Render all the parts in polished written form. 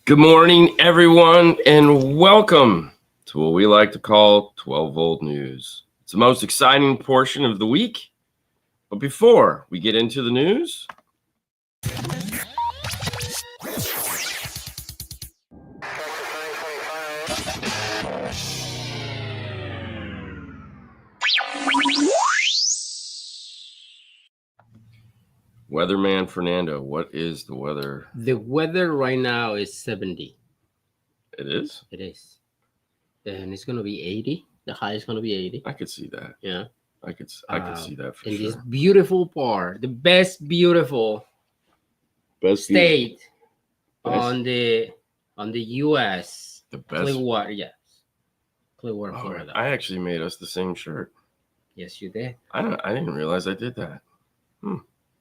Good morning, everyone, and welcome to what we like to call 12-volt news. It's the most exciting portion of the week. But before we get into the news, Weatherman Fernando, what is the weather? The weather right now is 70. It is? It is. And it's going to be 80. The high is going to be 80. I could see that. Yeah. I could see that for in sure. This beautiful part, the best beautiful state on the U.S. The best. Clearwater, yes. Clearwater, Oh, Florida. I actually made us the same shirt. Yes, you did. I didn't realize I did that.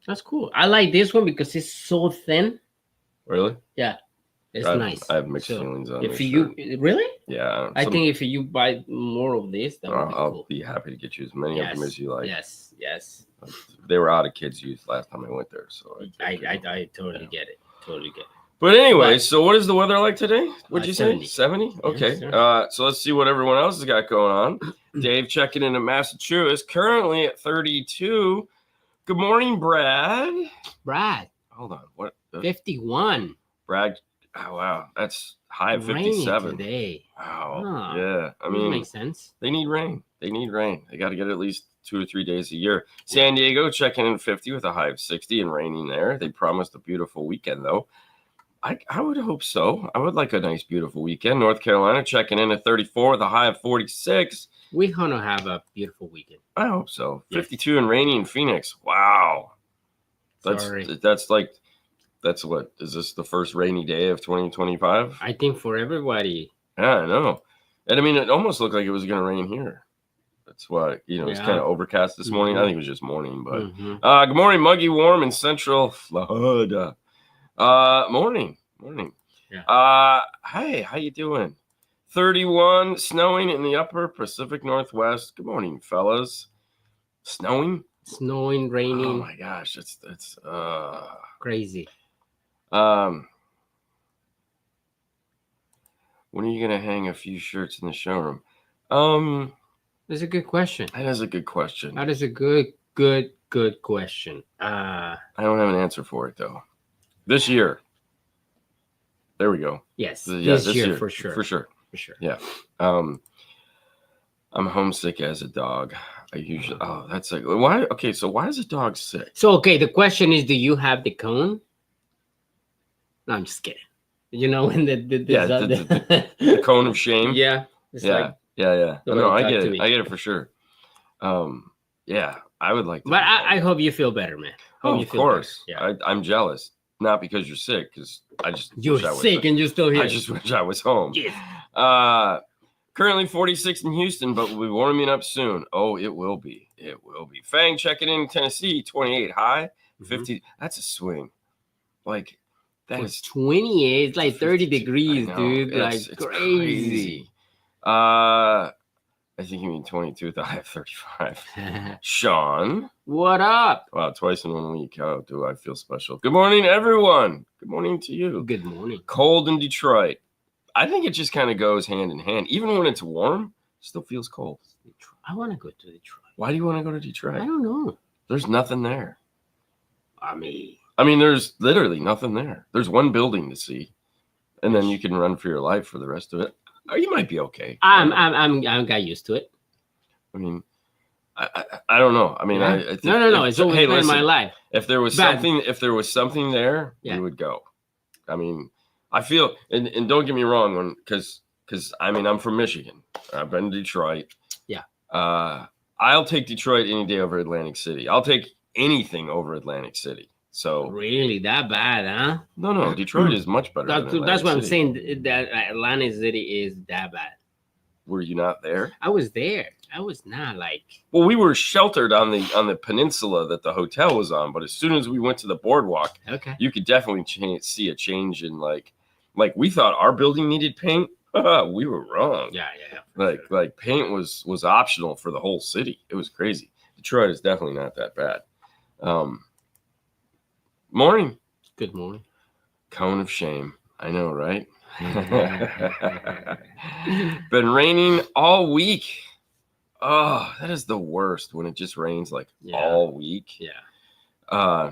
That's cool. I like this one because it's so thin. Really? Yeah. It's nice. I have mixed feelings on if this you shirt. Really? Yeah. I think if you buy more of this, that would be I'll cool. be happy to get you as many of them as you like. Yes. They were out of kids' use last time I went there, so I totally get it. Totally get it. But anyway, so what is the weather like today? What'd you say? 70. 70? Okay. Yes, So let's see what everyone else has got going on. Dave checking in Massachusetts, currently at 32. Good morning, Brad. Brad. Hold on. What? 51. Brad. Oh, wow. That's high at Rainy 57. today. Wow. Oh, Yeah. I That mean, makes sense. they need rain. They got to get at least 2 or 3 days a year. San Diego checking in 50 with a high of 60 and raining there. They promised a beautiful weekend, though. I would hope so. I would like a nice, beautiful weekend. North Carolina checking in at 34 with a high of 46. We're going to have a beautiful weekend. I hope so. Yes. 52 and rainy in Phoenix. Wow. That's what? Is this the first rainy day of 2025? I think for everybody. Yeah, I know. And I mean, it almost looked like it was going to rain here. That's why, it's kind of overcast this morning. I think it was just morning, but good morning, muggy, warm in central Florida. Morning. Yeah. Hey, how you doing? 31, snowing in the upper Pacific Northwest. Good morning, fellas. Snowing, raining. Oh my gosh, it's crazy. When are you gonna hang a few shirts in the showroom? That's a good question. That is a good question. That is a good question. I don't have an answer for it though. This year. There we go. Yes. This year for sure. Yeah. I'm homesick as a dog. I usually that's like why? Okay, so why is a dog sick? So the question is, do you have the cone? No, I'm just kidding. In the cone of shame. Yeah. Yeah. No, I get it. I get it for sure. Yeah, I would like to. But I hope you feel better, man. Of course. Yeah. I'm jealous. Not because you're sick, because you're sick and you're still here. I just wish I was home. Yes. Currently 46 in Houston, but we'll be warming up soon. Oh, it will be. It will be. Fang checking in Tennessee, 28 high, 50. That's a swing. Like that is 28. It's like 30 degrees, dude. It's crazy. I think you mean 22 with a high of 35. Sean. What up? Wow, twice in 1 week. How do I feel special? Good morning, everyone. Good morning to you. Good morning. Cold in Detroit. I think it just kind of goes hand in hand. Even when it's warm, it still feels cold. I want to go to Detroit. Why do you want to go to Detroit? I don't know. There's nothing there. I mean, there's literally nothing there. There's one building to see, and then you can run for your life for the rest of it. You might be okay. I got used to it. I mean, I don't know. I mean, yeah. I think, no. It's always been in my life. If there was something there, we would go. I mean, I feel, and don't get me wrong, because I'm from Michigan. I've been to Detroit. Yeah. I'll take Detroit any day over Atlantic City. I'll take anything over Atlantic City. So really that bad, huh? No. Detroit is much better. That's what I'm saying. That Atlantic City is that bad. Were you not there? I was there. I was not like. Well, we were sheltered on the peninsula that the hotel was on, but as soon as we went to the boardwalk, you could definitely see a change in like we thought our building needed paint. We were wrong. Yeah. Like paint was optional for the whole city. It was crazy. Detroit is definitely not that bad. Morning. Good morning. Cone of shame. I know, right? Been raining all week. Oh, that is the worst when it just rains like all week. Yeah.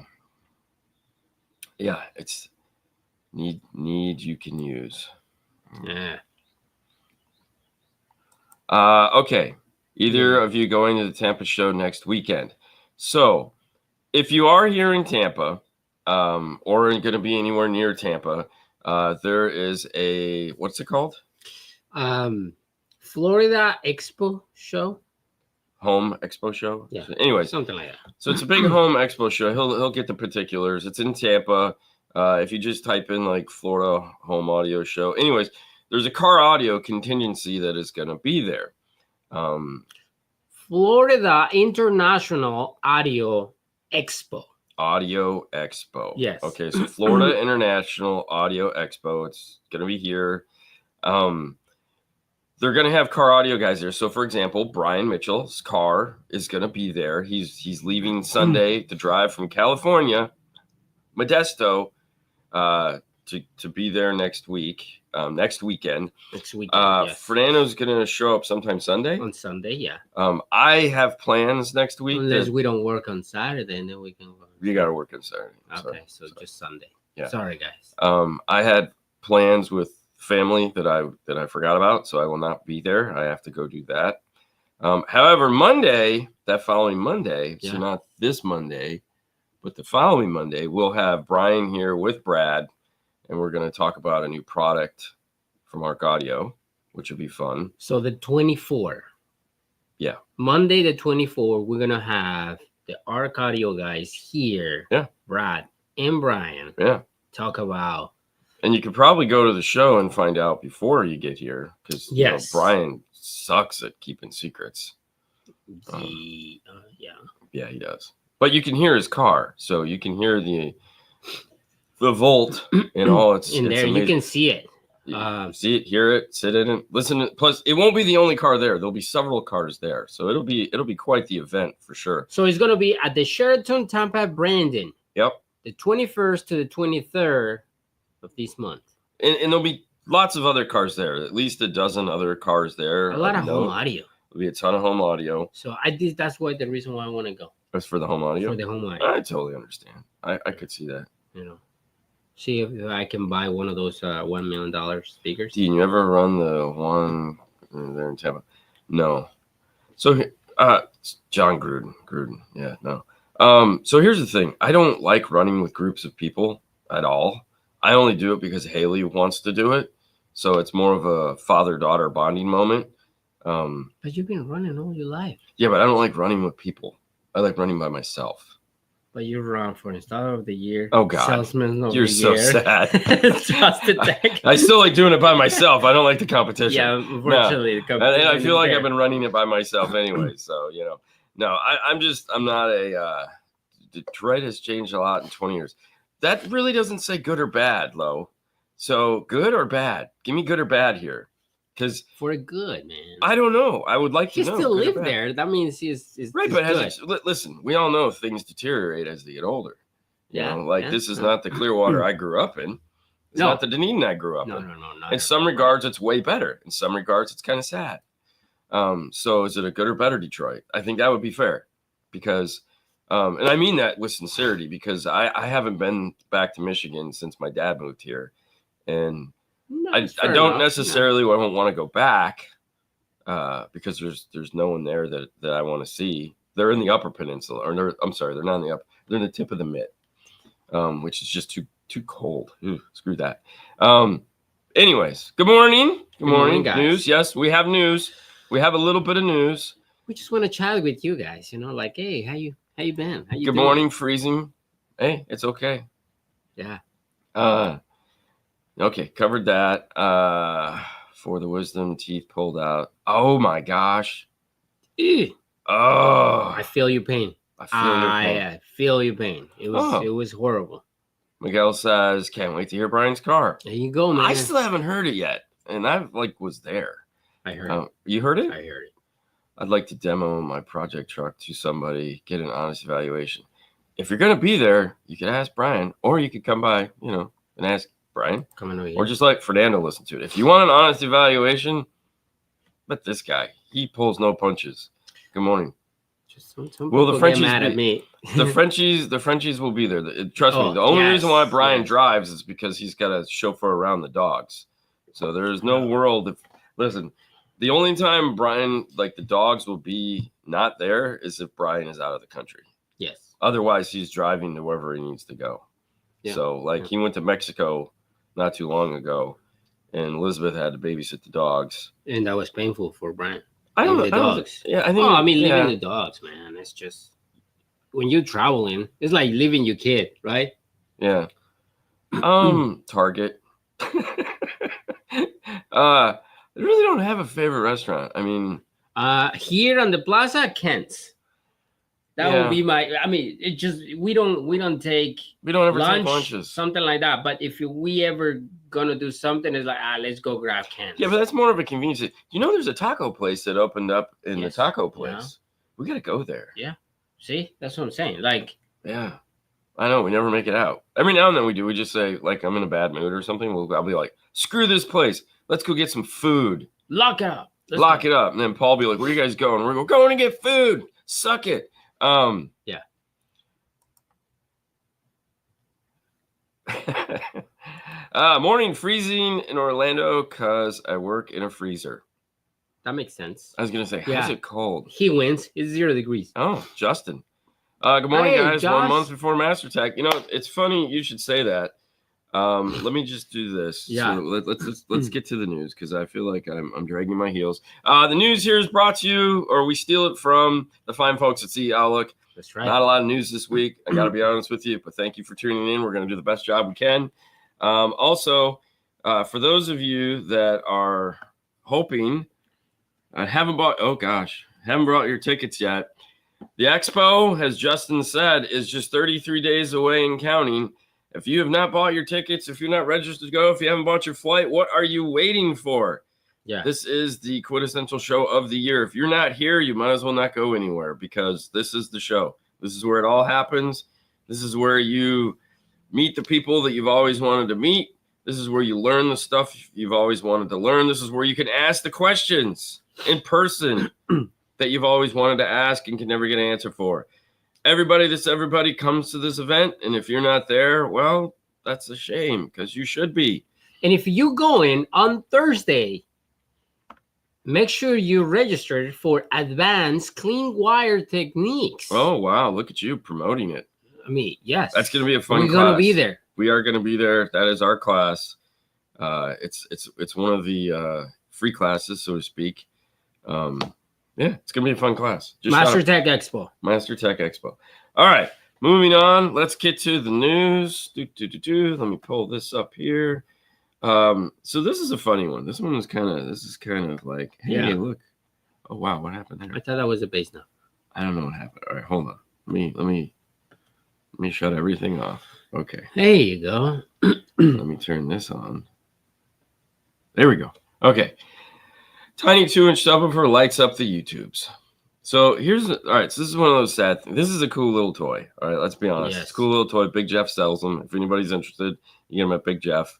Yeah, it's need you can use. Yeah. Okay. Either of you going to the Tampa show next weekend. So if you are here in Tampa, or going to be anywhere near Tampa, there is a, what's it called? Florida Expo show. Home Expo show. Yeah. So anyways, something like that. So it's a big home expo show. He'll get the particulars. It's in Tampa. If you just type in like Florida home audio show. Anyways, there's a car audio contingency that is going to be there. Florida International Audio Expo. Audio Expo. Yes. Okay, so Florida International Audio Expo. It's going to be here. They're going to have car audio guys there. So, for example, Brian Mitchell's car is going to be there. He's leaving Sunday to drive from California, Modesto, to be there next weekend. Next weekend. Yes. Fernando's going to show up sometime Sunday. On Sunday, yeah. I have plans next week. Unless we don't work on Saturday, and then we can work. You got to work on Saturday. Okay, so just Sunday. Yeah. Sorry, guys. I had plans with family that I forgot about, so I will not be there. I have to go do that. However, that following Monday, so not this Monday, but the following Monday, we'll have Brian here with Brad, and we're going to talk about a new product from Arc Audio, which will be fun. So the 24. Yeah. Monday the 24, we're going to have the Arc Audio guys here. Yeah. Brad and Brian. Yeah. Talk about. And you could probably go to the show and find out before you get here, because Brian sucks at keeping secrets. Yeah, he does. But you can hear his car, so you can hear the volt and all. It's in there. Amazing. You can see it. See it, hear it, sit in it, listen to it. Plus, it won't be the only car there. There'll be several cars there, so it'll be quite the event for sure. So it's gonna be at the Sheraton Tampa Brandon. Yep. The 21st to the 23rd of this month. And there'll be lots of other cars there. At least a dozen other cars there. A lot of home audio. There'll be a ton of home audio. So that's the reason why I want to go. That's for the home audio? For the home audio. I totally understand. I could see that. See if I can buy one of those $1 million speakers. Dean, you ever run the one there in Tampa? No. So, John Gruden. Yeah, no. So here's the thing. I don't like running with groups of people at all. I only do it because Haley wants to do it. So it's more of a father-daughter bonding moment. But you've been running all your life. Yeah, but I don't like running with people. I like running by myself. But you run for Installer of the Year. Oh, God. Salesman of You're the so Year. sad. Trusted Tech. I still like doing it by myself. I don't like the competition. Yeah, unfortunately. No. And I feel like I've been running it by myself anyway. So, no, I'm not a, Detroit has changed a lot in 20 years. That really doesn't say good or bad, Lo. So good or bad? Give me good or bad here. Because for good, man. I don't know. I would like to know. He still live there. That means he's right. But listen, we all know things deteriorate as they get older. This is not the Clearwater I grew up in. It's not the Dunedin I grew up in. No. In some regards, it's way better. In some regards, it's kind of sad. So is it a good or better Detroit? I think that would be fair, because, and I mean that with sincerity, because I haven't been back to Michigan since my dad moved here, and I don't necessarily won't want to go back because there's no one there that I want to see. They're in the Upper Peninsula, or they're not in the upper. They're in the tip of the mid, which is just too cold. Ooh, screw that. Anyways, good morning. Good morning, guys. News. Yes, we have news. We have a little bit of news. We just want to chat with you guys. Like, hey, how you been? How you Good doing? morning, freezing. Hey, it's okay. Yeah. Okay, covered that. For the wisdom, teeth pulled out. Oh my gosh. Ew. Oh, I feel your pain. I feel your pain. It was horrible. Miguel says, can't wait to hear Brian's car. There you go, man. I still haven't heard it yet, and I was there. I heard it. You heard it? I heard it. I'd like to demo my project truck to somebody, get an honest evaluation. If you're going to be there, you could ask Brian, or you could come by, and ask Brian. Coming over here. Or just let Fernando listen to it. If you want an honest evaluation, let this guy. He pulls no punches. Good morning. Just some Will the people Frenchies get mad at me. The Frenchies will be there. Trust me. The only reason why Brian drives is because he's got to chauffeur around the dogs. So there is no world if listen. The only time Brian the dogs will be not there is if Brian is out of the country. Yes. Otherwise, he's driving to wherever he needs to go. Yeah. So he went to Mexico not too long ago, and Elizabeth had to babysit the dogs, and that was painful for Brian. I think leaving the dogs, man. It's just when you're traveling, it's like leaving your kid, right? Yeah. Target. I really don't have a favorite restaurant. I mean, here on the plaza, Kent's. That would be my. I mean, it just we don't ever take lunches, something like that. But if we ever gonna do something, it's like let's go grab Kent's. Yeah, but that's more of a convenience. You know, there's a taco place that opened up in the taco place. Yeah. We gotta go there. Yeah. See, that's what I'm saying. Yeah, I know we never make it out. Every now and then we do. We just say I'm in a bad mood or something. I'll be like, screw this place. Let's go get some food. Lock it up. Lock it up. And then Paul will be like, where are you guys going? We're going to get food. Suck it. Yeah. Morning freezing in Orlando because I work in a freezer. That makes sense. I was going to say, how's it cold? He wins. It's 0 degrees. Oh, Justin. Good morning, guys. Josh. 1 month before Master Tech. You know, it's funny you should say that. Let me just do this. Yeah. So let's get to the news because I feel like I'm dragging my heels. The news here is brought to you, or we steal it from the fine folks at CE Outlook. That's right. Not a lot of news this week. I got to be honest with you, but thank you for tuning in. We're going to do the best job we can. Also, for those of you that are hoping, haven't brought your tickets yet. The expo, as Justin said, is just 33 days away and counting. If you have not bought your tickets, if you're not registered to go, if you haven't bought your flight, what are you waiting for? Yeah. This is the quintessential show of the year. If you're not here, you might as well not go anywhere because this is the show. This is where it all happens. This is where you meet the people that you've always wanted to meet. This is where you learn the stuff you've always wanted to learn. This is where you can ask the questions in person that you've always wanted to ask and can never get an answer for. Everybody comes to this event, and if you're not there, well, that's a shame because you should be. And if you go in on Thursday, make sure you register for advanced clean wire techniques. Oh, wow. Look at you promoting it. I mean, yes. That's going to be a fun class. We're going to be there. We are going to be there. That is our class. It's one of the free classes, so to speak. Yeah, it's going to be a fun class. Master Tech Expo. All right, moving on. Let's get to the news. Let me pull this up here. So this is a funny one. This is kind of like, hey, look. Oh, wow, what happened there? I thought that was a bass now. I don't know what happened. All right, hold on. Let me shut everything off. Okay. There you go. Let me turn this on. There we go. Okay. Tiny 2-inch subwoofer lights up the YouTubes. So all right. So this is one of those sad things. This is a cool little toy. All right. Let's be honest. Yes. It's a cool little toy. Big Jeff sells them. If anybody's interested, you get them at Big Jeff.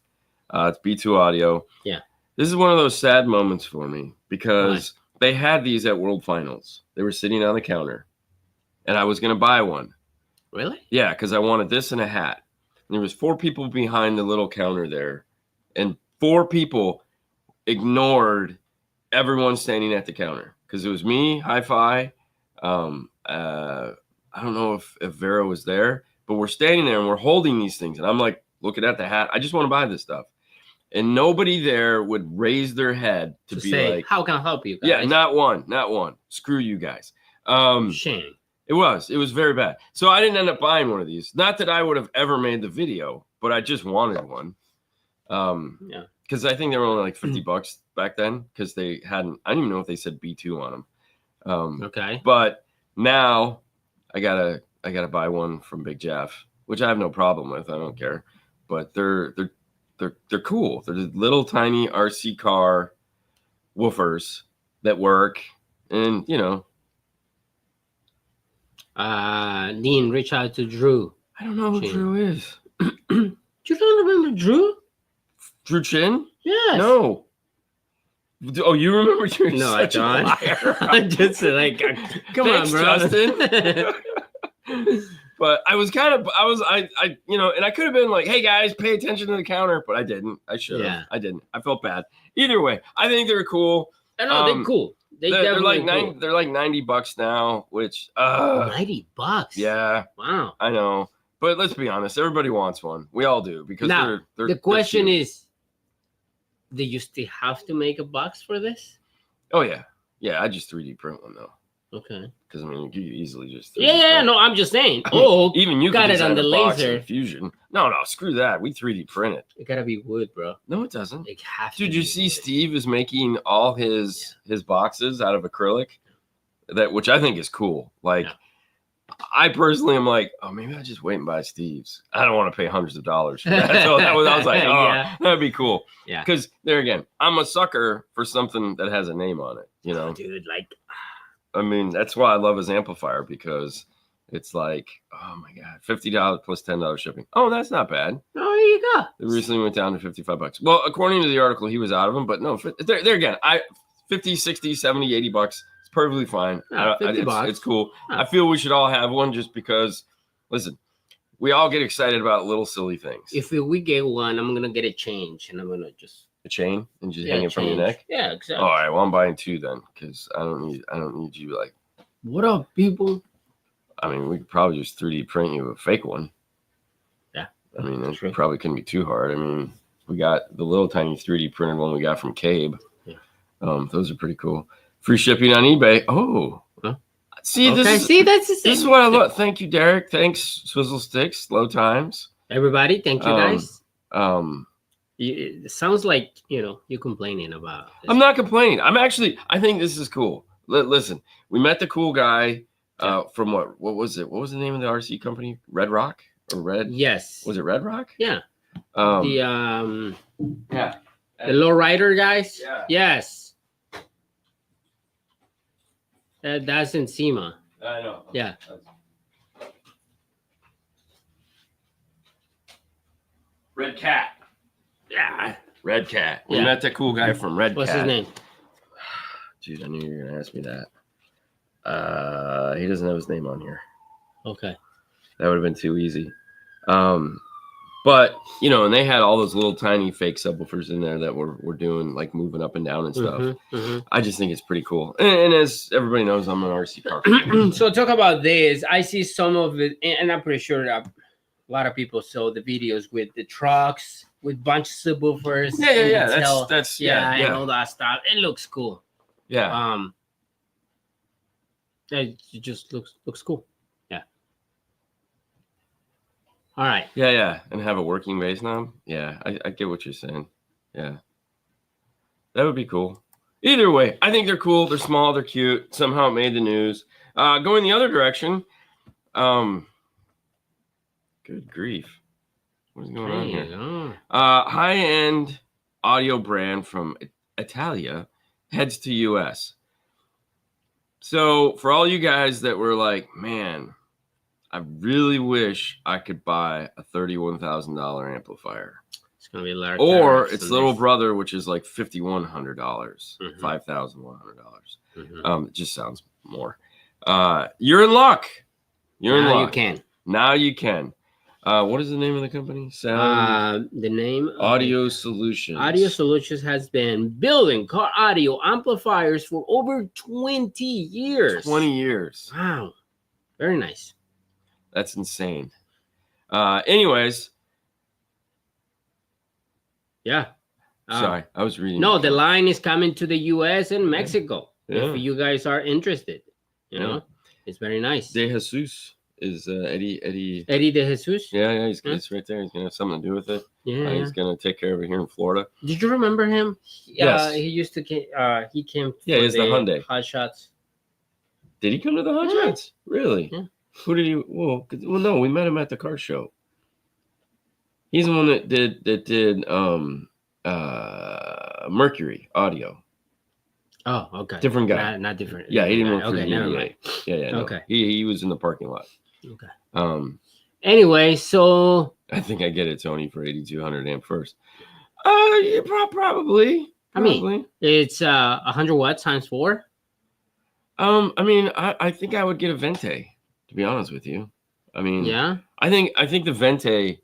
It's B2 Audio. Yeah. This is one of those sad moments for me because they had these at World Finals. They were sitting on the counter, and I was going to buy one. Really? Yeah, because I wanted this and a hat. And there was 4 people behind the little counter there, and 4 people ignored everyone standing at the counter because it was me, Hi-Fi. I don't know if Vera was there, but we're standing there and we're holding these things. And I'm like looking at the hat. I just want to buy this stuff. And nobody there would raise their head to be say, like, how can I help you guys? Yeah, not one. Screw you guys. Shame. It was very bad. So I didn't end up buying one of these. Not that I would have ever made the video, but I just wanted one. Yeah. Because I think they were only like $50 back then because they hadn't, I don't even know if they said B2 on them. Okay. But now I gotta buy one from Big Jeff, which I have no problem with. I don't care. But they're cool. They're little tiny RC car woofers that work. And Dean, reach out to Drew. I don't know who Drew is. You don't remember Drew? Drew Chin? Yes. No. Oh, you remember? You're no, such I don't. a liar. I just like, come Thanks, on, bro. Justin. But I was and I could have been like, hey guys, pay attention to the counter, but I didn't. I should have. Yeah. I didn't. I felt bad. Either way, I think they're cool. I know they're cool. They're like cool. They're like $90 now, which $90. Yeah. Wow. I know. But let's be honest, everybody wants one. We all do because now, the question is, do you still have to make a box for this? Oh yeah. Yeah, I just 3D print one though. Okay. Because I mean, you easily just no, I'm just saying. Oh, even you got it on the laser Fusion. No, screw that. We 3D print it. It gotta be wood, bro. No, it doesn't. It has to. Dude, you see, Steve is making all his boxes out of acrylic, which I think is cool. Like, I personally am like, oh, maybe I just wait and buy Steve's. I don't want to pay hundreds of dollars for that. So I was like, oh, that'd be cool. Yeah. Because there again, I'm a sucker for something that has a name on it. You know, dude, like. I mean, that's why I love his amplifier because it's like, oh my God, $50 plus $10 shipping. Oh, that's not bad. Oh, there you go. It recently went down to $55. Well, according to the article, he was out of them, but no, there again, 50, 60, 70, $80. It's perfectly fine. $50. It's cool. Oh. I feel we should all have one just because, listen, we all get excited about little silly things. If we get one, I'm going to get a change and I'm going to just. A chain and just hang it from your neck? Yeah, exactly. All right, well, I'm buying two then because I don't need you like. What up, people? I mean, we could probably just 3D print you a fake one. Yeah. I mean, it probably couldn't be too hard. I mean, we got the little tiny 3D printed one we got from Cabe. Yeah. Those are pretty cool. Free shipping on eBay. Oh. Huh? See, that's the same. This is what I love. Thank you, Derek. Thanks, Swizzle Sticks. Slow Times. Everybody, thank you guys. It sounds like, you're complaining about this. I'm not complaining. I think this is cool. Listen, we met the cool guy from what was it? What was the name of the RC company? Red Rock or Red? Yes. Was it Red Rock? Yeah. The lowrider guys? Yeah. Yes. That's in SEMA. I know. Yeah. Red Cat. Yeah. Red Cat. We met that cool guy from Red What's Cat. What's his name? Dude, I knew you were going to ask me that. He doesn't have his name on here. Okay. That would have been too easy. But, and they had all those little tiny fake subwoofers in there that were doing, like, moving up and down and stuff. I just think it's pretty cool. And as everybody knows, I'm an RC car fan. So talk about this. I see some of it, and I'm pretty sure that a lot of people saw the videos with the trucks, with bunch of subwoofers. Yeah. That's and all that stuff. It looks cool. Yeah. It just looks cool. Yeah. All right. Yeah. And have a working bass knob. Yeah, I get what you're saying. Yeah. That would be cool. Either way, I think they're cool. They're small. They're cute. Somehow it made the news. Going the other direction. Good grief. What's going on here? High-end audio brand from Italia heads to U.S. So for all you guys that were like, man, I really wish I could buy a $31,000 amplifier. It's going to be large. Or its little brother, which is like $5,100, $5,100. It just sounds more. You're in luck. You're in luck. Now you can. What is the name of the company? The name Audio Solutions. Audio Solutions has been building car audio amplifiers for over 20 years. 20 years. Wow. Very nice. That's insane. Anyways. Yeah. Sorry, I was reading. No, the line is coming to the U.S. and Mexico. Yeah. If you guys are interested, it's very nice. De Jesus. Is Eddie De Jesus? Yeah, he's right there. He's gonna have something to do with it. Yeah, he's gonna take care of it here in Florida. Did you remember him? Yes. He used to. He came. Yeah, he's the Hyundai Hot Shots. Did he come to the Hot Shots? Really? Yeah. Who did he? Well, no, we met him at the car show. He's the one that did Mercury Audio. Oh, okay. Different guy. Not different. Yeah, he didn't work for the EDA. Yeah. No. Okay. He was in the parking lot. Okay. Anyway, so I think I get it, Tony, for 8200 amp first. Yeah, probably. I mean, it's 100 watts times 4. I mean, I think I would get a Vente, to be honest with you. I mean, yeah. I think the Vente,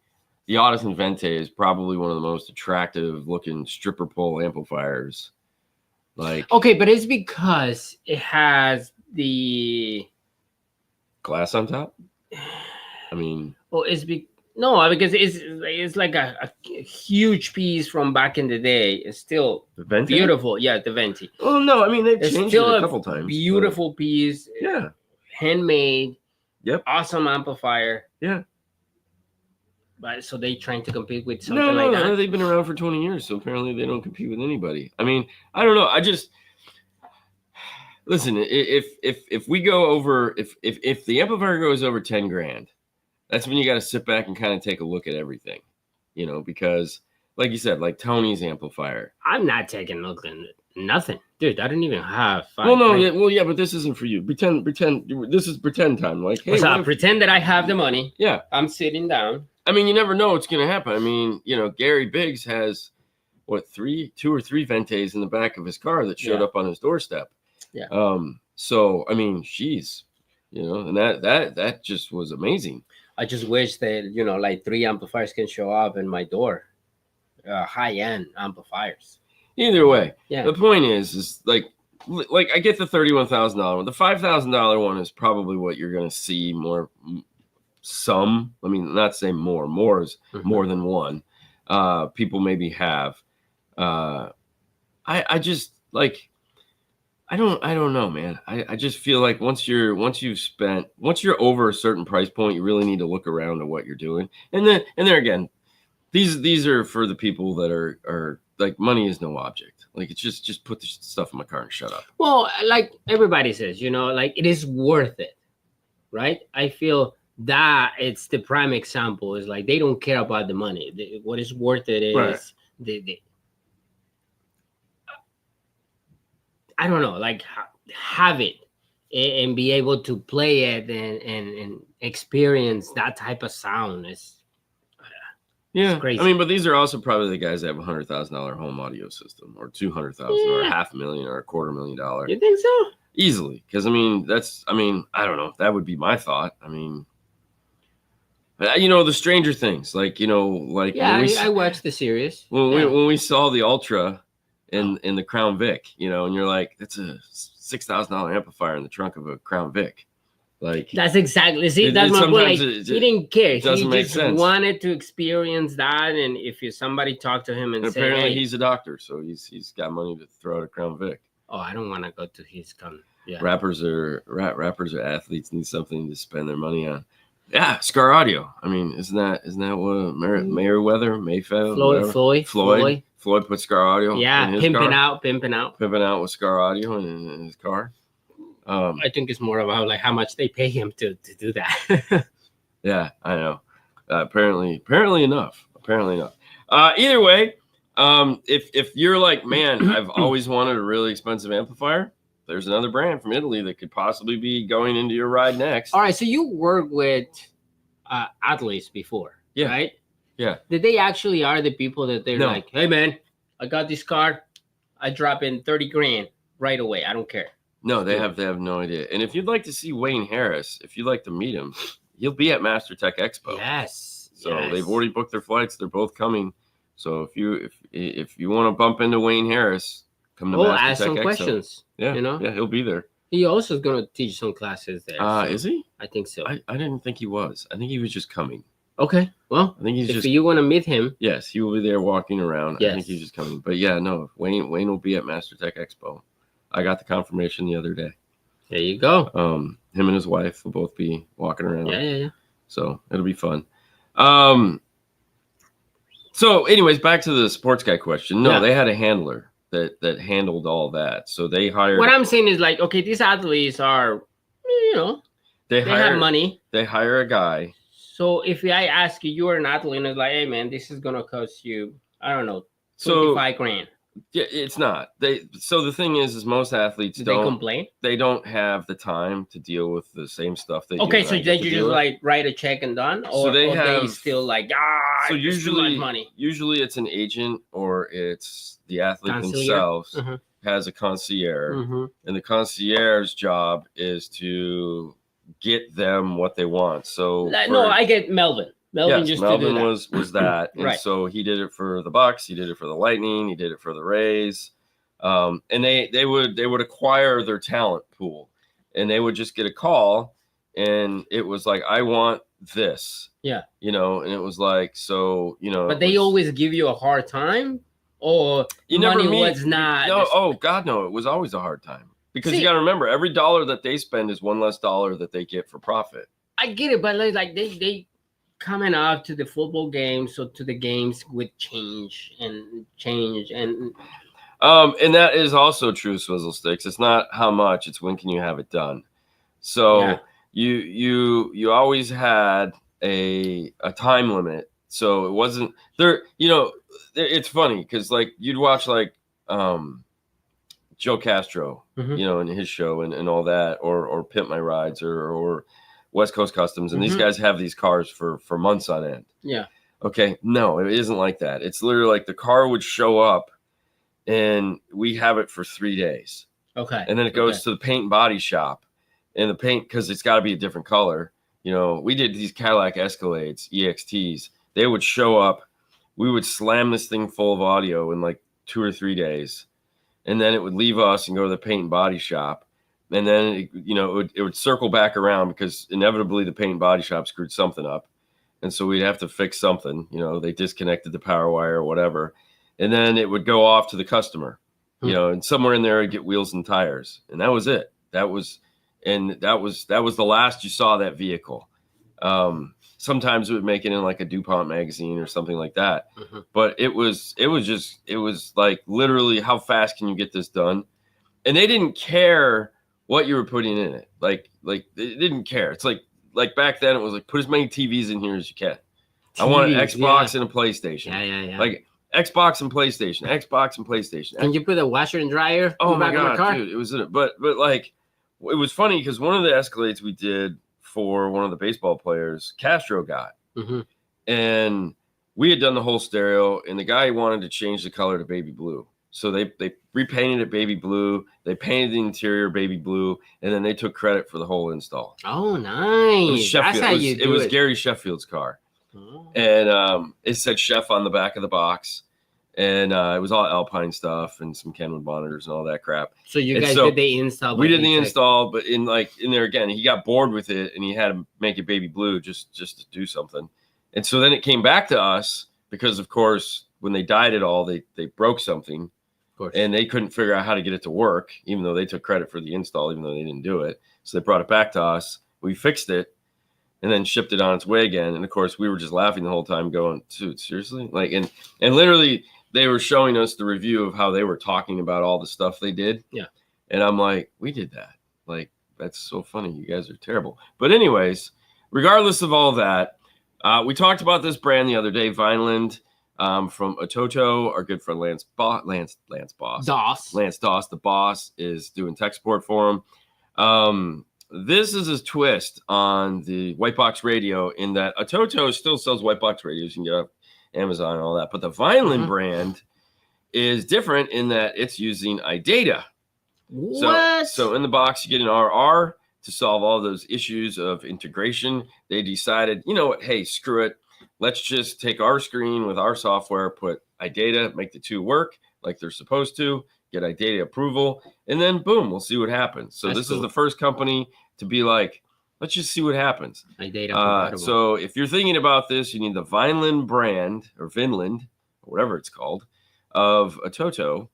the Audison Vente, is probably one of the most attractive looking stripper pole amplifiers. Like, okay, but it's because it has the glass on top. I mean, well, no, because it's like a huge piece from back in the day. It's still beautiful. Yeah, the Venti. Oh no, I mean they've changed it a couple times. Beautiful piece. Yeah. Handmade. Yep. Awesome amplifier. Yeah. But so they trying to compete with something like that? No, they've been around for 20 years, so apparently they don't compete with anybody. I mean, I don't know. I just listen. If we go over, if the amplifier goes over 10 grand, that's when you got to sit back and kind of take a look at everything, you know, because like you said, like Tony's amplifier. I'm not taking a look at nothing, dude. I don't even have. Yeah, but this isn't for you. Pretend. This is pretend time. Like, hey, pretend that I have the money. Yeah, I'm sitting down. I mean, you never know what's going to happen. I mean, you know, Gary Biggs has what 2 or 3 Ventes in the back of his car that showed up on his doorstep. Yeah. So I mean, she's, you know, and that just was amazing. I just wish that, you know, like 3 amplifiers can show up in my door. High-end amplifiers. Either way, the point is like I get the $31,000 one. The $5,000 one is probably what you're going to see more. Some, I mean, not say more. More is more than one. People maybe have. I just like. I don't know, man. I just feel like once you're over a certain price point, you really need to look around at what you're doing. And there again, these are for the people that are like, money is no object. Like, it's just put the stuff in my car and shut up. Well, like everybody says, you know, like it is worth it, right? I feel that it's the prime example. Is like they don't care about the money. What is worth it is I don't know, like have it and be able to play it and experience that type of sound. It's crazy. I mean, but these are also probably the guys that have $100,000 home audio system, or $200,000, or $500,000, or $250,000. You think so? Easily, because I mean, I don't know. That would be my thought. I mean, you know, the Stranger Things, like, you know, like I watched the series when we saw the Ultra in the Crown Vic, you know, and you're like, that's a $6,000 amplifier in the trunk of a Crown Vic. Like, that's exactly. See, that's my point. Like, he didn't care. He just wanted to experience that, and if somebody talked to him and said, apparently he's a doctor, so he's got money to throw at a Crown Vic. Oh, I don't want to go to his con. Yeah. Rappers are athletes, need something to spend their money on. Yeah, Scar Audio. I mean, isn't that what Floyd put Scar Audio? Yeah, pimping out with Scar Audio in his car. I think it's more about like how much they pay him to do that. Yeah, I know. Apparently enough. Either way, if you're like, man, I've always wanted a really expensive amplifier, there's another brand from Italy that could possibly be going into your ride next. All right, so you worked with Atlas before, right? Yeah. Did they actually are the people that they're like, hey man, I got this car, I drop in 30 grand right away. I don't care. No, they have no idea. And if you'd like to see Wayne Harris, if you'd like to meet him, he'll be at Master Tech Expo. Yes. So they've already booked their flights. They're both coming. So if you want to bump into Wayne Harris, come to Master Tech Expo. Ask some questions. Yeah, you know? Yeah, he'll be there. He also is going to teach some classes there. Is he? I think so. I didn't think he was. I think he was just coming. Okay. Well, I think he's if you want to meet him. Yes, he will be there walking around. Yes. I think he's just coming. But yeah, no, Wayne will be at Master Tech Expo. I got the confirmation the other day. There you go. Him and his wife will both be walking around. Yeah. So it'll be fun. So anyways, back to the sports guy question. No, they had a handler that handled all that. So they hired. What I'm saying is like, okay, these athletes are, you know, they have money. They hire a guy. So if I ask you, you're an athlete, and it's like, hey man, this is gonna cost you, I don't know, 25 grand. Yeah, it's not. So the thing is most athletes they complain. They don't have the time to deal with the same stuff that. Okay, so they just like write a check and done, or so they still like so usually too much money. Usually it's an agent or it's the athlete themselves has a concierge, and the concierge's job is to get them what they want. So I get Melvin. Melvin was that, and right. So he did it for the Bucks, he did it for the Lightning, he did it for the Rays, and they would acquire their talent pool, and they would just get a call, and it was like, I want this, and it was like, so But they always give you a hard time, or money was not. No, oh God, no, it was always a hard time because you got to remember, every dollar that they spend is one less dollar that they get for profit. I get it, but like they coming out to the football games or to the games with change and that is also true, Swizzle Sticks. It's not how much, it's when can you have it done. So you always had a time limit, so it wasn't there. It's funny because like you'd watch like Joe Castro, in his show and all that, or Pimp My Rides or West Coast Customs, and these guys have these cars for months on end. Yeah. Okay. No, it isn't like that. It's literally like the car would show up and we have it for 3 days. Okay. And then it goes to the paint and body shop, and the paint, because it's got to be a different color. We did these Cadillac Escalades, EXTs. They would show up. We would slam this thing full of audio in like 2 or 3 days. And then it would leave us and go to the paint and body shop. And then, it would circle back around because inevitably the paint and body shop screwed something up. And so we'd have to fix something. They disconnected the power wire or whatever. And then it would go off to the customer, and somewhere in there I'd get wheels and tires. And that was it. That was the last you saw that vehicle. Sometimes it would make it in like a DuPont magazine or something like that. But it was like literally, how fast can you get this done? And they didn't care what you were putting in it. Like they didn't care. It's like back then it was like, put as many TVs in here as you can. I want an Xbox and a PlayStation. Yeah. Like Xbox and PlayStation. Can you put a washer and dryer? Oh my God, dude, it was in it. But like, it was funny because one of the Escalades we did for one of the baseball players, Castro got, and we had done the whole stereo, and the guy wanted to change the color to baby blue. So they repainted it baby blue. They painted the interior baby blue, and then they took credit for the whole install. Oh, nice! That's how you do it. It was Gary Sheffield's car, and it said Chef on the back of the box, and it was all Alpine stuff and some Kenwood monitors and all that crap. So you guys did the install? We did the install, but in there again, he got bored with it, and he had to make it baby blue just to do something. And so then it came back to us because, of course, when they dyed it all, they broke something. And they couldn't figure out how to get it to work, even though they took credit for the install, even though they didn't do it. So they brought it back to us. We fixed it and then shipped it on its way again. And of course, we were just laughing the whole time going, dude, seriously? Like, and literally they were showing us the review of how they were talking about all the stuff they did. Yeah. And I'm like, we did that. Like, that's so funny. You guys are terrible. But anyways, regardless of all that, we talked about this brand the other day, Vineland. From Ototo, our good friend Lance Doss, the boss, is doing tech support for him. This is his twist on the white box radio, in that Ototo still sells white box radios. You can get up Amazon and all that, but the Vineland brand is different in that it's using iData. What? So in the box you get an RR to solve all those issues of integration. They decided, you know what? Hey, screw it. Let's just take our screen with our software, put iData, make the two work like they're supposed to, get iData approval, and then boom, we'll see what happens. So this is the first company to be like, let's just see what happens. iData. So if you're thinking about this, you need the Vineland brand, or Vinland, or whatever it's called, of Ototo,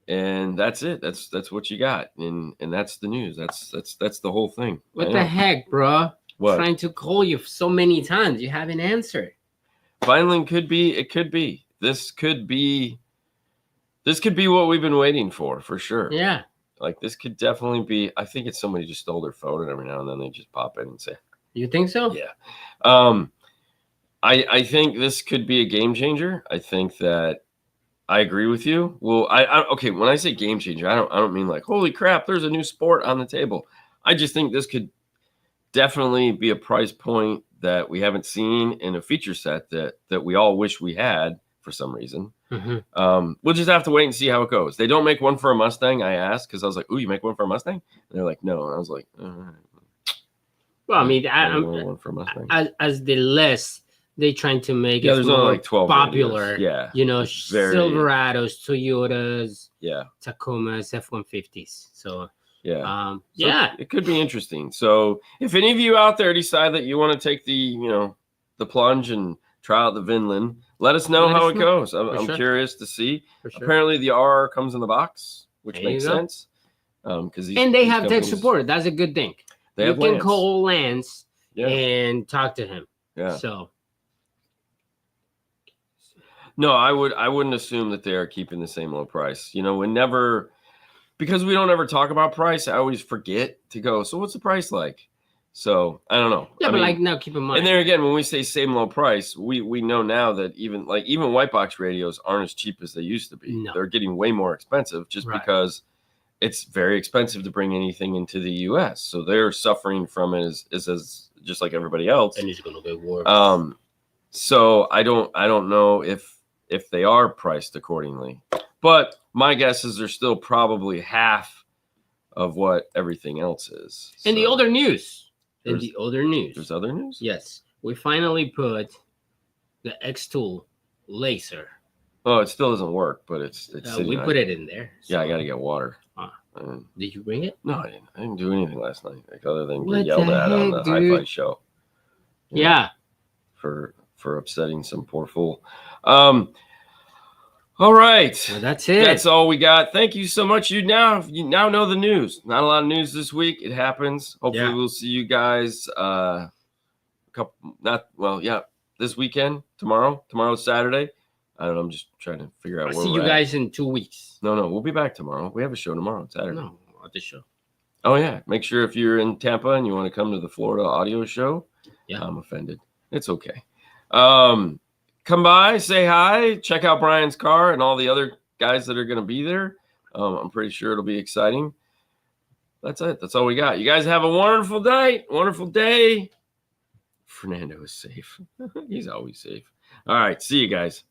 and that's it. That's what you got, and that's the news. That's the whole thing. What the heck, bro? What? Trying to call you so many times, you haven't answered. Vineland could be. It could be. This could be what we've been waiting for sure. Yeah. Like, this could definitely be. I think it's somebody just stole their phone, and every now and then they just pop in and say, "You think so?" Yeah. I think this could be a game changer. I think that I agree with you. Well, okay. When I say game changer, I don't mean like holy crap, there's a new sport on the table. I just think this could definitely be a price point that we haven't seen in a feature set that we all wish we had for some reason. Mm-hmm. We'll just have to wait and see how it goes. They don't make one for a Mustang. I asked because I was like, "Ooh, you make one for a Mustang?" And they're like, "No." And I was like, "All right." Well, I mean, one for a Mustang. as the less they trying to make it there's only like 12 popular. Radios. Yeah, you know, Silverados, Toyotas, yeah, Tacomas, F-150s. So yeah, it could be interesting. So if any of you out there decide that you want to take the plunge and try out the Vinland, let us know how it goes. I'm curious to see. Apparently the R comes in the box, which makes sense. Because they have tech support. That's a good thing. You can call Lance and talk to him. Yeah. So no, I wouldn't assume that they are keeping the same low price. Because we don't ever talk about price, I always forget to go, so what's the price like? So I don't know. Yeah, but like now keep in mind. And there again, when we say same low price, we know now that even white box radios aren't as cheap as they used to be. No. They're getting way more expensive just because it's very expensive to bring anything into the US. So they're suffering from it as just like everybody else. And it's gonna get worse. So I don't know if they are priced accordingly. But my guess is they're still probably half of what everything else is. In the other news. There's other news? Yes. We finally put the X-Tool laser. Oh, it still doesn't work, but it's we put it in there. So. Yeah, I got to get water. Did you bring it? No, I didn't. I didn't do anything last night, other than get yelled at on the Hi-Fi show. Yeah. For upsetting some poor fool. All right. Well, that's it. That's all we got. Thank you so much. You now know the news. Not a lot of news this week. It happens. Hopefully we'll see you guys this weekend, tomorrow. Tomorrow's Saturday. I don't know. I'm just trying to figure out I'll where see you guys in 2 weeks. No, we'll be back tomorrow. We have a show tomorrow, Saturday. No, at the show. Oh yeah. Make sure if you're in Tampa and you want to come to the Florida audio show. Yeah. I'm offended. It's okay. Come by, say hi, check out Brian's car and all the other guys that are going to be there. I'm pretty sure it'll be exciting. That's it. That's all we got. You guys have a wonderful night, wonderful day. Fernando is safe. He's always safe. All right. See you guys.